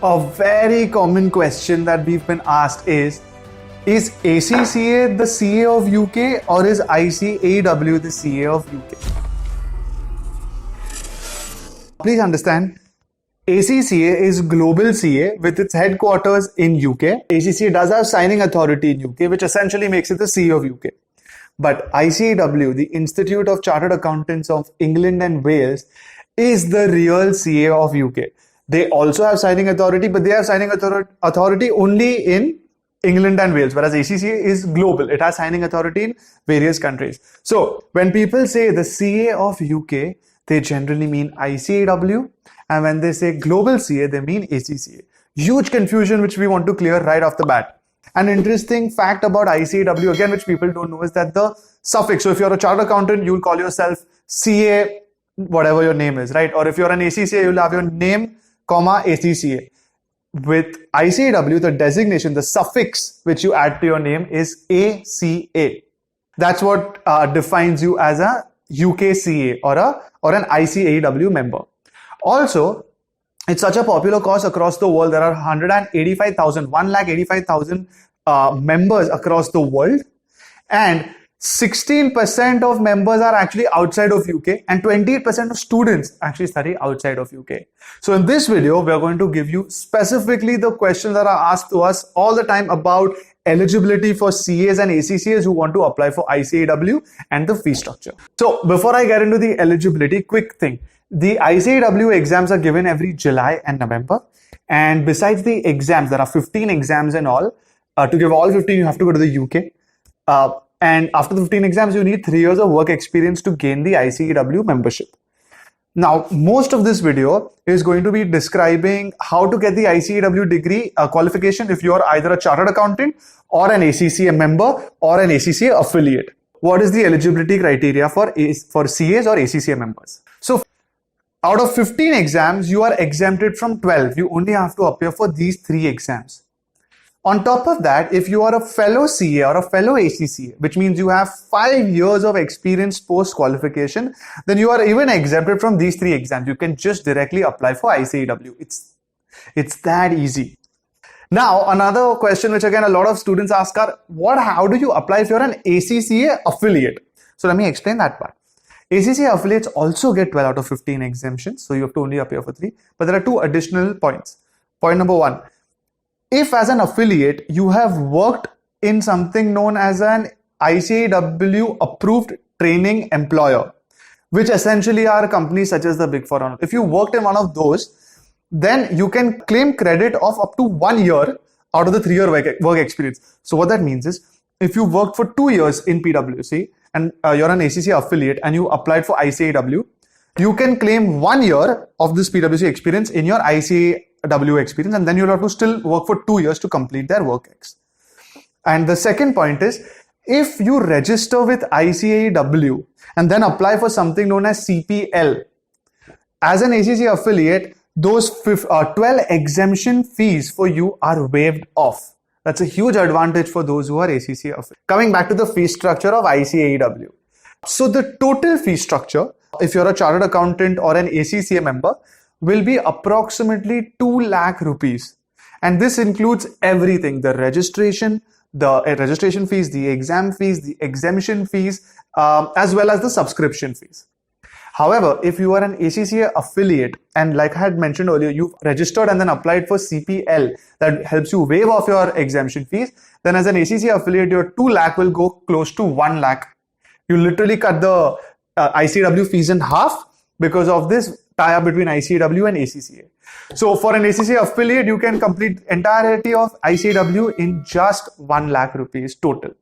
A very common question that we've been asked is ACCA the CA of UK or is ICAEW the CA of UK? Please understand, ACCA is global CA with its headquarters in UK. ACCA does have signing authority in UK, which essentially makes it the CA of UK. But ICAEW, the Institute of Chartered Accountants of England and Wales, is the real CA of UK. They also have signing authority, but they have signing authority only in England and Wales, whereas ACCA is global. It has signing authority in various countries. So when people say the CA of UK, they generally mean ICAEW, and when they say global CA, they mean ACCA. Huge confusion which we want to clear right off the bat. An interesting fact about ICAEW, again, which people don't know, is that the suffix, so if you're a chartered accountant, you'll call yourself CA, whatever your name is, right? Or if you're an ACCA, you'll have your name, comma, ACCA. With ICAEW, the designation, the suffix which you add to your name is ACA. That's what defines you as a UK CA or an ICAEW member. Also, it's such a popular course across the world. There are 185,000 members across the world, and 16% of members are actually outside of UK, and 28% of students actually study outside of UK. So in this video, we are going to give you specifically the questions that are asked to us all the time about eligibility for CAs and ACCAs who want to apply for ICAEW and the fee structure. So before I get into the eligibility, quick thing. The ICAEW exams are given every July and November. And besides the exams, there are 15 exams in all. To give all 15, you have to go to the UK. And after the 15 exams, you need 3 years of work experience to gain the ICAEW membership. Now, most of this video is going to be describing how to get the ICAEW degree qualification if you are either a chartered accountant or an ACCA member or an ACCA affiliate. What is the eligibility criteria for CAs or ACCA members? So, out of 15 exams, you are exempted from 12. You only have to appear for these 3 exams. On top of that, if you are a fellow CA or a fellow ACCA, which means you have 5 years of experience post-qualification, then you are even exempted from these 3 exams. You can just directly apply for ICAEW. It's that easy. Now, another question which again a lot of students ask are, how do you apply if you're an ACCA affiliate? So let me explain that part. ACCA affiliates also get 12 out of 15 exemptions, so you have to only appear for 3. But there are 2 additional points. Point number 1. If as an affiliate, you have worked in something known as an ICAEW approved training employer, which essentially are companies such as the Big Four. If you worked in one of those, then you can claim credit of up to 1 year out of the 3-year work experience. So what that means is, if you worked for 2 years in PwC and you're an ACCA affiliate and you applied for ICAEW, you can claim 1 year of this PwC experience in your ICAEW experience, and then you'll have to still work for 2 years to complete their work ex. And the second point is, if you register with ICAEW and then apply for something known as CPL, as an ACCA affiliate, those 12 exemption fees for you are waived off. That's a huge advantage for those who are ACCA affiliates. Coming back to the fee structure of ICAEW. So the total fee structure, if you're a chartered accountant or an ACCA member, will be approximately 2 lakh rupees. And this includes everything, the registration fees, the exam fees, the exemption fees, as well as the subscription fees. However, if you are an ACCA affiliate, and like I had mentioned earlier, you've registered and then applied for CPL that helps you waive off your exemption fees, then as an ACCA affiliate, your 2 lakh will go close to 1 lakh. You literally cut the ICAEW fees in half because of this tie-up between ICAEW and ACCA. So for an ACCA affiliate, you can complete entirety of ICAEW in just 1 lakh rupees total.